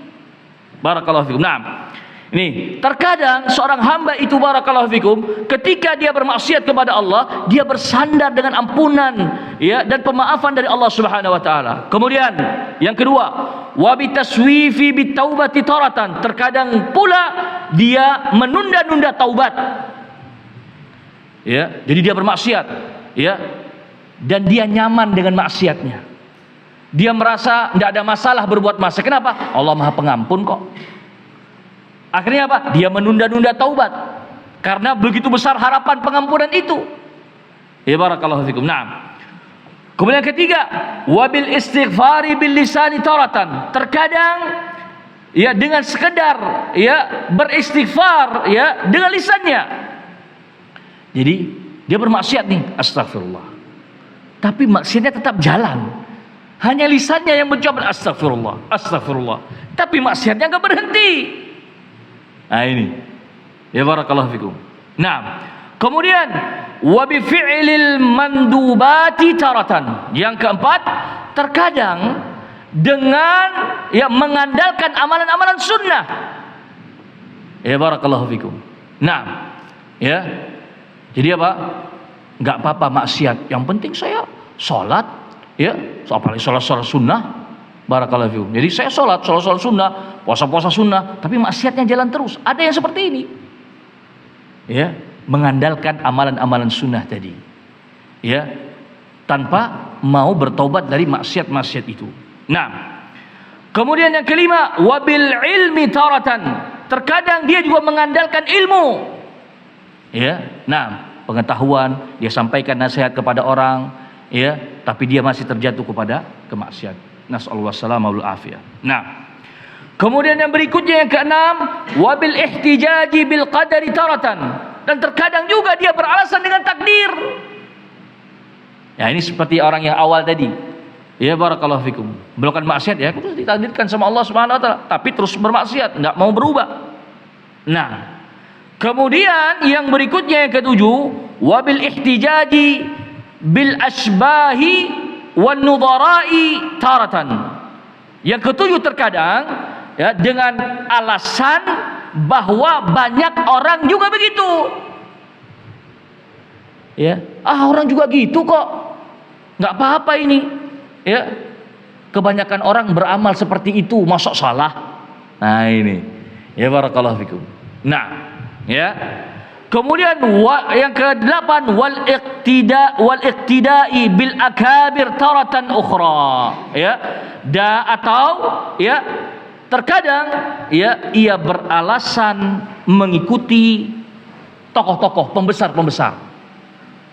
Barakallahu fikum. Nah, ini terkadang seorang hamba itu, barakallahu fikum, ketika dia bermaksiat kepada Allah, dia bersandar dengan ampunan, ya, dan pemaafan dari Allah Subhanahu wa taala. Kemudian yang kedua, wa bitaswifi bitaubati taratan. Terkadang pula dia menunda-nunda taubat. Ya, jadi dia bermaksiat, ya, dan dia nyaman dengan maksiatnya. Dia merasa tidak ada masalah berbuat maksiat. Kenapa? Allah Maha Pengampun kok. Akhirnya apa? Dia menunda-nunda taubat karena begitu besar harapan pengampunan itu. Ya, barakallahu fikum. Nah, kemudian yang ketiga, wabil istighfari bil lisani taratan. Terkadang, ya, dengan sekedar, ya, beristighfar, ya, dengan lisannya. Jadi dia bermaksiat nih, astagfirullah, tapi maksiatnya tetap jalan. Hanya lisannya yang mencoba astagfirullah, astagfirullah, tapi maksiatnya nggak berhenti. Nah ini, ya, barakallahu fikum. Nah, kemudian wa bi fi'lil mandubati taratan. Yang keempat, terkadang dengan, ya, mengandalkan amalan-amalan sunnah. Ya, barakallahu fikum. Nah, ya, jadi apa? Enggak apa-apa maksiat, yang penting saya sholat, ya, apalagi sholat sunnah. Barakallahu fikum. Jadi saya sholat sunnah, puasa sunnah, tapi maksiatnya jalan terus. Ada yang seperti ini, ya, mengandalkan amalan-amalan sunnah tadi, ya, tanpa mau bertobat dari maksiat-maksiat itu. Nah, kemudian yang kelima, wabil ilmi taratan. Terkadang dia juga mengandalkan ilmu, ya, nah, pengetahuan, dia sampaikan nasihat kepada orang, ya, tapi dia masih terjatuh kepada kemaksiatan. Nasallahu alaihi wasallam. Nah, kemudian yang berikutnya yang keenam, wabil ihtijaji bil qadari taratan. Dan terkadang juga dia beralasan dengan takdir. Ya, ini seperti orang yang awal tadi. Ya, barakallahu fikum. Melakukan maksiat, ya, terus ditakdirkan sama Allah Subhanahu wa taala, tapi terus bermaksiat, enggak mau berubah. Nah, kemudian yang berikutnya yang ketujuh, wabil ihtijaji bil asbahi wan nudharai taratan. Yang ketujuh terkadang, ya, dengan alasan bahwa banyak orang juga begitu. Ya, orang juga gitu kok, nggak apa-apa ini. Ya, kebanyakan orang beramal seperti itu, masa salah? Nah ini, ya, barakallahu fikum. Nah, ya. Kemudian yang ke-8, wal iqtida'i bil akabir taratan ukhra, ya, atau, ya, terkadang, ya, ia beralasan mengikuti tokoh-tokoh, pembesar-pembesar.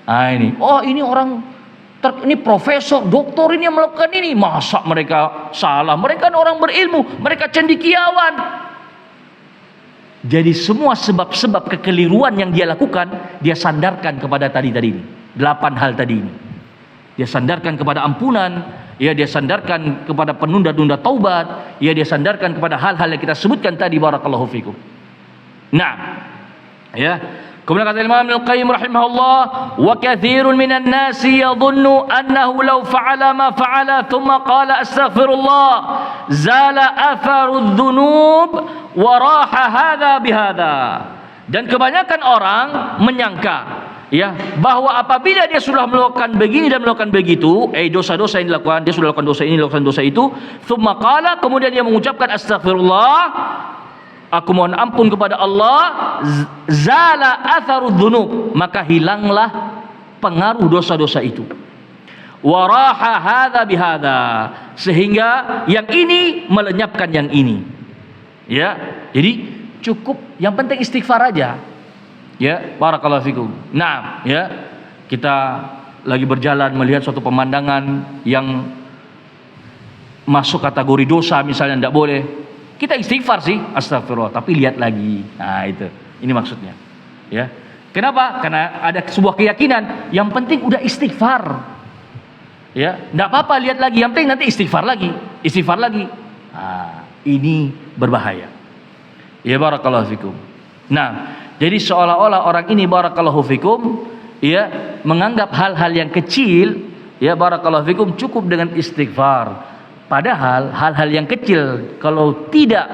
Nah ini, oh ini orang, ini profesor, doktor ini yang melakukan ini. Masa mereka salah? Mereka orang berilmu, mereka cendekiawan. Jadi semua sebab-sebab kekeliruan yang dia lakukan, dia sandarkan kepada tadi ini. 8 hal tadi ini. Dia sandarkan kepada ampunan, ya dia sandarkan kepada penunda-nunda taubat, ya dia sandarkan kepada hal-hal yang kita sebutkan tadi, barakallahu fikum. Nah, ya. Kemudian kata Imam Al-Qayyim rahimahullah, wa katsirun minan nasi yadhunnu annahu law fa'ala ma fa'ala thumma qala astaghfirullah zala atharu dzunub wa raha hadza bihadza. Dan kebanyakan orang menyangka, ya, bahwa apabila dia sudah melakukan begini dan melakukan begitu, dosa-dosa yang dilakukan, dia sudah melakukan dosa ini, melakukan dosa itu, thumma qala, kemudian dia mengucapkan astaghfirullah, aku mohon ampun kepada Allah, zala atharu dzunub, maka hilanglah pengaruh dosa-dosa itu. Waraha hadza bihadza, sehingga yang ini melenyapkan yang ini. Ya, jadi cukup yang penting istighfar aja. Ya, barakallahu fikum. Nah, ya, kita lagi berjalan melihat suatu pemandangan yang masuk kategori dosa misalnya, tidak boleh. Kita istighfar sih, astagfirullah, tapi lihat lagi. Nah, itu. Ini maksudnya. Ya. Kenapa? Karena ada sebuah keyakinan, yang penting udah istighfar. Ya, enggak apa-apa lihat lagi, yang penting nanti istighfar lagi. Istighfar lagi. Nah, ini berbahaya. Ya, barakallahu fikum. Nah, jadi seolah-olah orang ini, barakallahu fikum, ya, menganggap hal-hal yang kecil, ya, barakallahu fikum, cukup dengan istighfar. Padahal hal-hal yang kecil kalau tidak,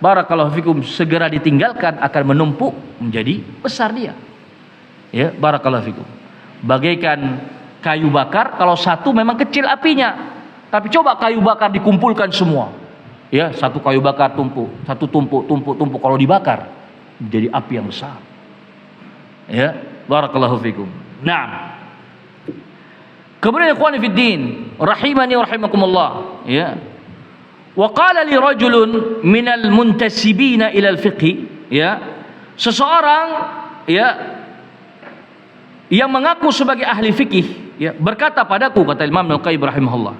barakallahu fikum, segera ditinggalkan akan menumpuk menjadi besar dia. Ya, barakallahu fikum. Bagaikan kayu bakar, kalau satu memang kecil apinya, tapi coba kayu bakar dikumpulkan semua. Ya, satu kayu bakar tumpuk, satu tumpuk, kalau dibakar menjadi api yang besar. Ya, barakallahu fikum. Nah, kemudian ikhwani fid din, rahimani wa rahimakumullah, ya. Wa qala li rajulun minal muntasibina ila al-fiqh, ya. Seseorang, ya, yang mengaku sebagai ahli fikih, ya, berkata padaku, kata Imam Al-Qayyim rahimahullah,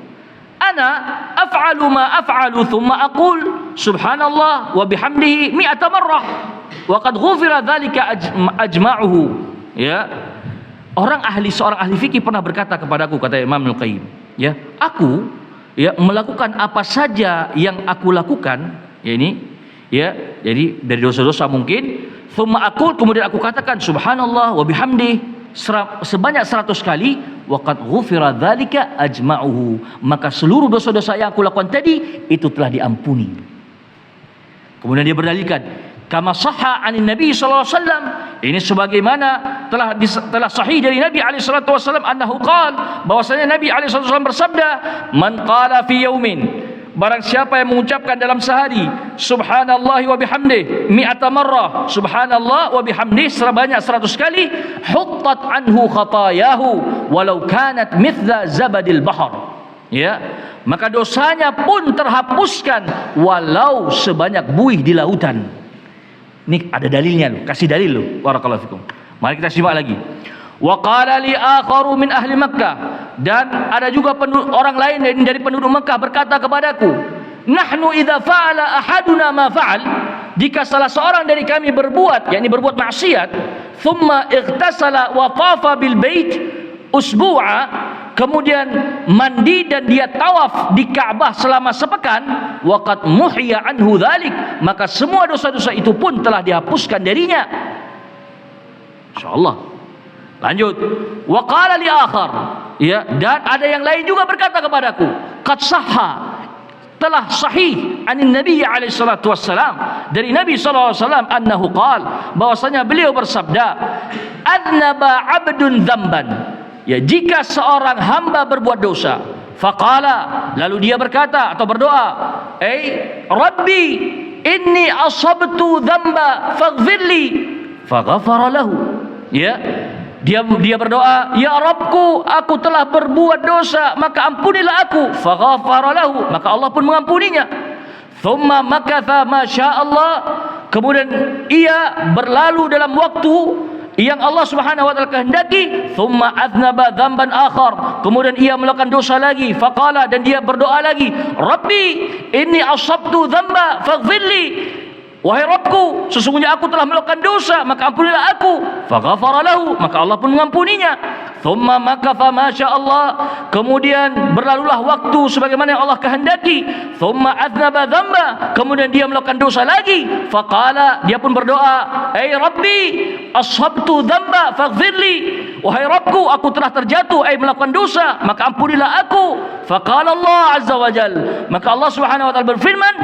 ana af'alu ma af'alu thumma aqul subhanallah wa bihamdihi mi'ata marrah wa qad ghufira dzalika ajma'uhu. Ya, seorang ahli fikih pernah berkata kepadaku, kata Imam Al-Qayyim, ya, aku, ya, melakukan apa saja yang aku lakukan, ya, ini, ya, jadi dari dosa-dosa mungkin, thumma aqul, kemudian aku katakan subhanallah wa bihamdihi sebanyak 100 kali, waqad ghufira dzalika ajma'uhu, maka seluruh dosa-dosa yang aku lakukan tadi itu telah diampuni. Kemudian dia berdalilkan, kama sahha 'anin nabi sallallahu alaihi wasallam, ini sebagaimana telah sahih dari Nabi alaihi salatu wasallam, annahu qala, bahwasanya Nabi alaihi salatu wasallam bersabda, man qala fi yaumin, barang siapa yang mengucapkan dalam sehari subhanallah wa bihamdih mi'ata marrah, subhanallah wa bihamdih sebanyak 100 kali, huttat anhu khatayahu walau kanat mithla zabadil bahr, ya, maka dosanya pun terhapuskan walau sebanyak buih di lautan. Ini ada dalilnya loh, kasih dalil loh, barakallahu fikum. Mari kita simak lagi. Wa qala li akharu min ahli Makkah, dan ada juga orang lain dari penduduk Makkah berkata kepadaku, nahnu idza fa'ala ahaduna ma fa'al, jika salah seorang dari kami berbuat, yakni berbuat maksiat, thumma ightasala wa tafa bil bait usbu'a, kemudian mandi dan dia tawaf di Ka'bah selama sepekan, waqad muhiya anhu dzalik, maka semua dosa-dosa itu pun telah dihapuskan darinya. Insyaallah. Lanjut, wa qala li akhar, ya, dan ada yang lain juga berkata kepadaku, qad sahha, telah sahih anin nabi alaihi salatu wassalam, dari Nabi sallallahu alaihi wasallam, annahu qala, bahwasanya beliau bersabda, adnaba 'abdun dzamban, ya, jika seorang hamba berbuat dosa, faqala, lalu dia berkata atau berdoa, rabbi inni asabtu dzamba faghfirli, faghfara lahu, ya, dia berdoa, ya Rabbku, aku telah berbuat dosa, maka ampunilah aku, faghfara lahu, maka Allah pun mengampuninya. Thumma makatha ma syaa Allah, kemudian ia berlalu dalam waktu yang Allah Subhanahu wa taala kehendaki, thumma adznaba dzamban akhar, kemudian ia melakukan dosa lagi, faqala, dan dia berdoa lagi, Rabbi inni asabtu dzamba faghfirli, wahai Rabbku, sesungguhnya aku telah melakukan dosa, maka ampunilah aku. Faghafara lahu, maka Allah pun mengampuninya. Thumma makatha ma Allah, kemudian berlalulah waktu sebagaimana yang Allah kehendaki. Thumma adznaba dzamba, kemudian dia melakukan dosa lagi. Faqala, dia pun berdoa, ai Rabbi asabtu dzamba faghfirli, wahai Rabbku, aku telah terjatuh, melakukan dosa, maka ampunilah aku. Faqala Allah azza wa jalla, maka Allah Subhanahu wa taala berfirman,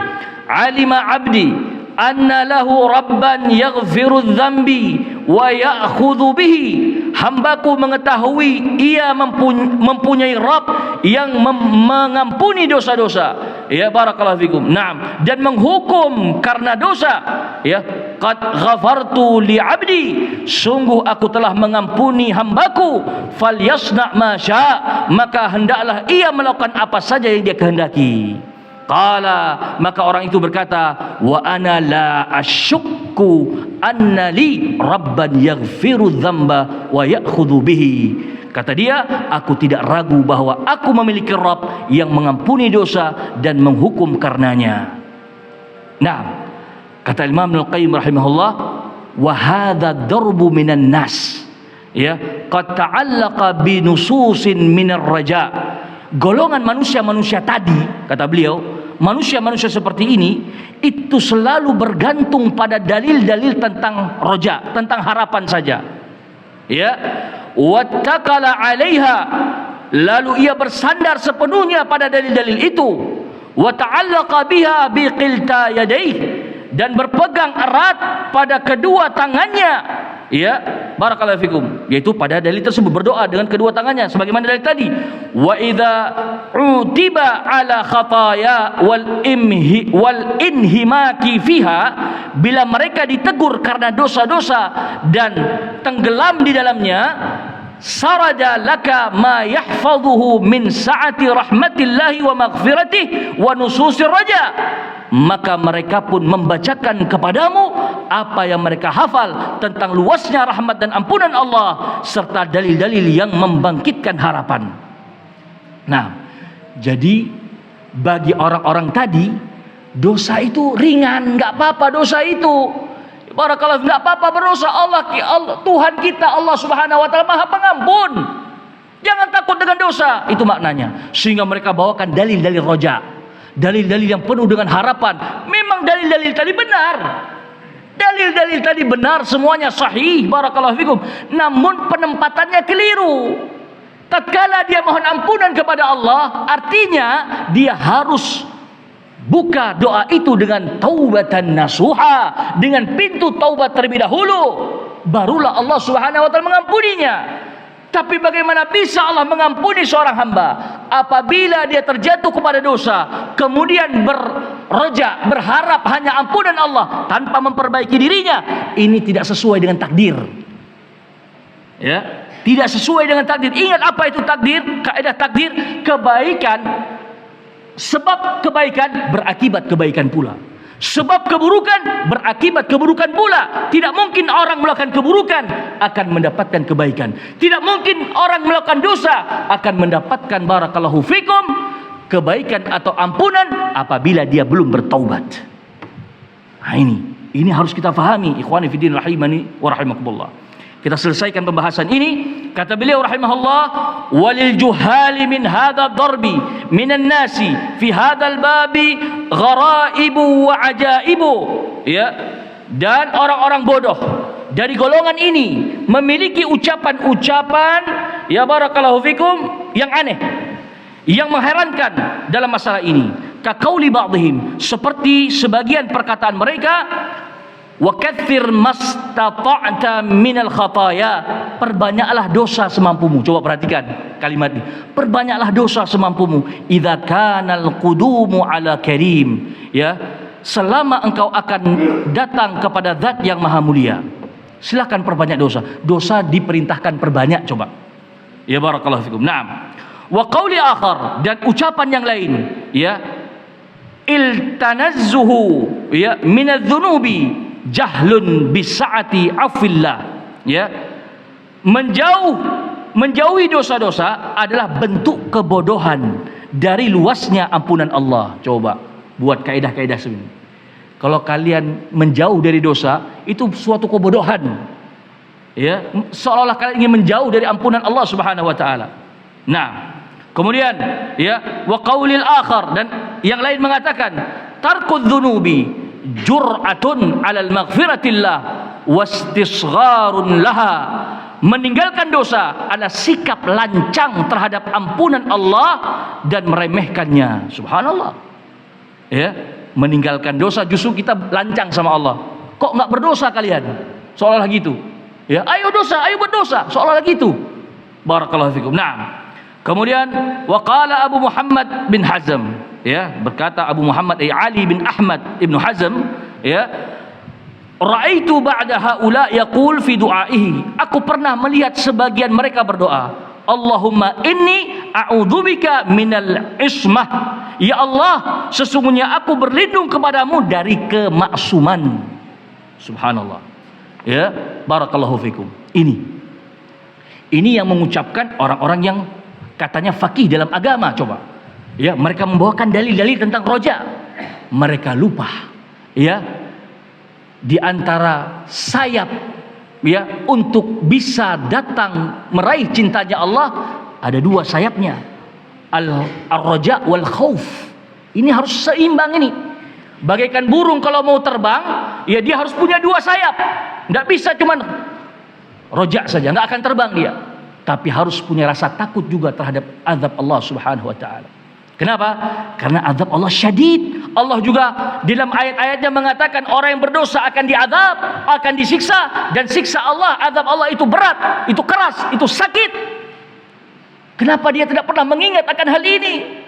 alima abdi anna lahu rabban yaghfiru dzambi wa ya'khudhu bihi, hambaku mengetahui ia mempunyai Rabb yang mengampuni dosa-dosa. Ya, barakallahu fikum. Naam, dan menghukum karena dosa. Ya, qad ghafartu li 'abdi, sungguh aku telah mengampuni hambaku, falyasna ma syaa, maka hendaklah ia melakukan apa saja yang dia kehendaki. Qala, maka orang itu berkata, wa ana la asyukku anna li rabban yaghfiru dzamba wa ya'khudhu bihi. Kata dia, aku tidak ragu bahwa aku memiliki Rabb yang mengampuni dosa dan menghukum karenanya. Nah, kata Imam Al-Qayyim rahimahullah, wa hadza darbu minan nas, ya, qad ta'allaqa bi nususin minar raja. Golongan manusia-manusia tadi, kata beliau, manusia-manusia seperti ini itu selalu bergantung pada dalil-dalil tentang roja, tentang harapan saja. Ya, wattakala 'alaiha, lalu ia bersandar sepenuhnya pada dalil-dalil itu. Wa ta'allaqa biha biqilta yadayhi, dan berpegang erat pada kedua tangannya. Ya, barakallahu fikum, yaitu pada dalil tersebut, berdoa dengan kedua tangannya sebagaimana dalil tadi. Wa idza utiba ala khataya wal inhimaki fiha, bila mereka ditegur karena dosa-dosa dan tenggelam di dalamnya, sarada laka ma yahfazuhu min sa'ati rahmatillahi wa maghfiratih wa nususir raja, maka mereka pun membacakan kepadamu apa yang mereka hafal tentang luasnya rahmat dan ampunan Allah serta dalil-dalil yang membangkitkan harapan. Nah, jadi bagi orang-orang tadi dosa itu ringan, nggak apa-apa dosa itu. Barakallahu, nggak apa-apa berdosa. Allah, Tuhan kita Allah Subhanahu wa taala Maha Pengampun. Jangan takut dengan dosa, itu maknanya. Sehingga mereka bawakan dalil-dalil roja, dalil-dalil yang penuh dengan harapan. Memang dalil-dalil tadi benar. Dalil-dalil tadi benar, semuanya sahih, barakallahu fikum. Namun penempatannya keliru. Tatkala dia mohon ampunan kepada Allah, artinya dia harus buka doa itu dengan taubatan nasuha, dengan pintu taubat terlebih dahulu, barulah Allah Subhanahu wa taala mengampuninya. Tapi bagaimana bisa Allah mengampuni seorang hamba apabila dia terjatuh kepada dosa, kemudian berroja, berharap hanya ampunan Allah tanpa memperbaiki dirinya? Ini tidak sesuai dengan takdir. Ya, tidak sesuai dengan takdir. Ingat apa itu takdir? Kaidah takdir, kebaikan, sebab kebaikan berakibat kebaikan pula. Sebab keburukan berakibat keburukan pula. Tidak mungkin orang melakukan keburukan akan mendapatkan kebaikan. Tidak mungkin orang melakukan dosa akan mendapatkan, barakallahu fikum, kebaikan atau ampunan apabila dia belum bertaubat. Nah, ini harus kita fahami, ikhwani fiddin rahimani wa rahimakumullah. Kita selesaikan pembahasan ini. Kata beliau rahimahullah, walil juhali min hadha darbi minan nasi fi hadzal babi gharaibu wa ajaibu. Ya, dan orang-orang bodoh dari golongan ini memiliki ucapan-ucapan, ya barakallahu fikum, yang aneh, yang mengherankan dalam masalah ini. Ka qauli ba'dihim, seperti sebagian perkataan mereka, wa katsir mastata'ta minal khataya, perbanyaklah dosa semampumu. Coba perhatikan kalimat ini, perbanyaklah dosa semampumu. Idza kanal qudumu ala karim, ya, selama engkau akan datang kepada zat yang maha mulia, silakan perbanyak dosa. Dosa diperintahkan perbanyak, coba. Ya barakallahu fikum. Naam. Wa qauli akhar, dan ucapan yang lain, ya, iltanazzuhu, ya, minadz-dzunubi jahlun bisaati afillah. ya, menjauhi dosa-dosa adalah bentuk kebodohan dari luasnya ampunan Allah. Coba buat kaidah-kaidah sebenarnya. Kalau kalian menjauh dari dosa, itu suatu kebodohan. Ya, seolah-olah kalian ingin menjauh dari ampunan Allah Subhanahu wa taala. Nah, kemudian ya, wa qaulil akhar, dan yang lain mengatakan tarkudz dzunubi jur'atun 'alal maghfiratillah wastisgharun laha. Meninggalkan dosa adalah sikap lancang terhadap ampunan Allah dan meremehkannya. Subhanallah. Ya, meninggalkan dosa justru kita lancang sama Allah. Kok nggak berdosa kalian? Seolah-olah gitu. Ya, ayo dosa, ayo berdosa, seolah-olah gitu. Barakallahu fikum. Nah, kemudian waqala Abu Muhammad bin Hazm, ya, berkata Abu Muhammad Ali bin Ahmad Ibnu Hazm, ya, ra'aitu ba'da haula yaqul fi du'aihi, aku pernah melihat sebagian mereka berdoa, Allahumma inni a'udzubika minal ismah, ya Allah, sesungguhnya aku berlindung kepadamu dari kemaksuman. Subhanallah. Ya, barakallahu fikum. Ini yang mengucapkan orang-orang yang katanya faqih dalam agama. Coba, ya, mereka membawakan dalil-dalil tentang roja. Mereka lupa, ya, di antara sayap, ya, untuk bisa datang meraih cintanya Allah ada dua sayapnya, al-roja wal khauf. Ini harus seimbang ini. Bagaikan burung kalau mau terbang, ya dia harus punya dua sayap. Tidak bisa cuman roja saja, nggak akan terbang dia. Tapi harus punya rasa takut juga terhadap azab Allah Subhanahu wa taala. Kenapa? Karena azab Allah syadid. Allah juga dalam ayat-ayatnya mengatakan orang yang berdosa akan diazab, akan disiksa, dan siksa Allah, azab Allah itu berat, itu keras, itu sakit. Kenapa dia tidak pernah mengingat akan hal ini?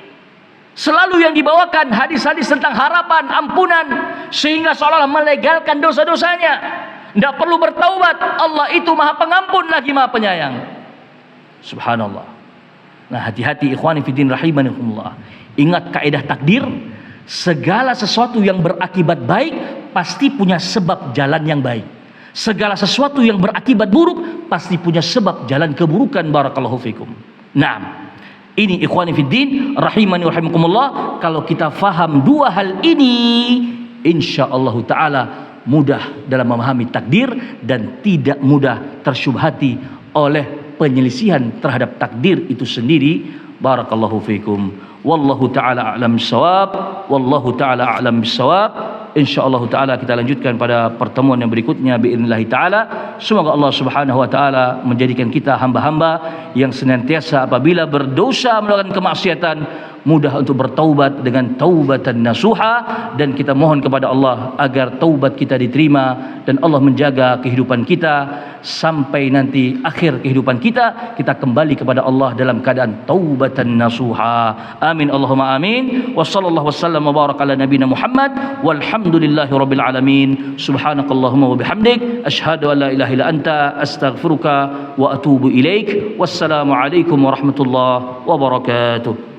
Selalu yang dibawakan hadis-hadis tentang harapan, ampunan, sehingga seolah-olah melegalkan dosa-dosanya. Tidak perlu bertaubat. Allah itu Maha Pengampun lagi Maha Penyayang. Subhanallah. Nah, hati-hati ikhwani fiddin rahimankumullah. Ingat kaidah takdir, segala sesuatu yang berakibat baik pasti punya sebab jalan yang baik. Segala sesuatu yang berakibat buruk pasti punya sebab jalan keburukan. Barakallahu fikum. Nah, ini ikhwani fiddin rahimani rahimakumullah, kalau kita faham dua hal ini, insyaallah taala mudah dalam memahami takdir dan tidak mudah tersyubhati oleh penyelisihan terhadap takdir itu sendiri. Barakallahu fikum. Wallahu taala a'lam bissawab. Wallahu taala a'lam bissawab. Insyaallah taala kita lanjutkan pada pertemuan yang berikutnya biidznillah taala. Semoga Allah Subhanahu wa taala menjadikan kita hamba-hamba yang senantiasa apabila berdosa melakukan kemaksiatan mudah untuk bertaubat dengan taubatan nasuha, dan kita mohon kepada Allah agar taubat kita diterima dan Allah menjaga kehidupan kita sampai nanti akhir kehidupan kita kembali kepada Allah dalam keadaan taubatan nasuha. Amin Allahumma amin. Wa sallallahu wasallam wa baraka ala nabiyina Muhammad walhamdulillahi rabbil alamin. Subhanakallahumma wa bihamdik asyhadu an la ilaha illa anta astaghfiruka wa atubu ilaik. Wassalamu alaikum warahmatullahi wabarakatuh.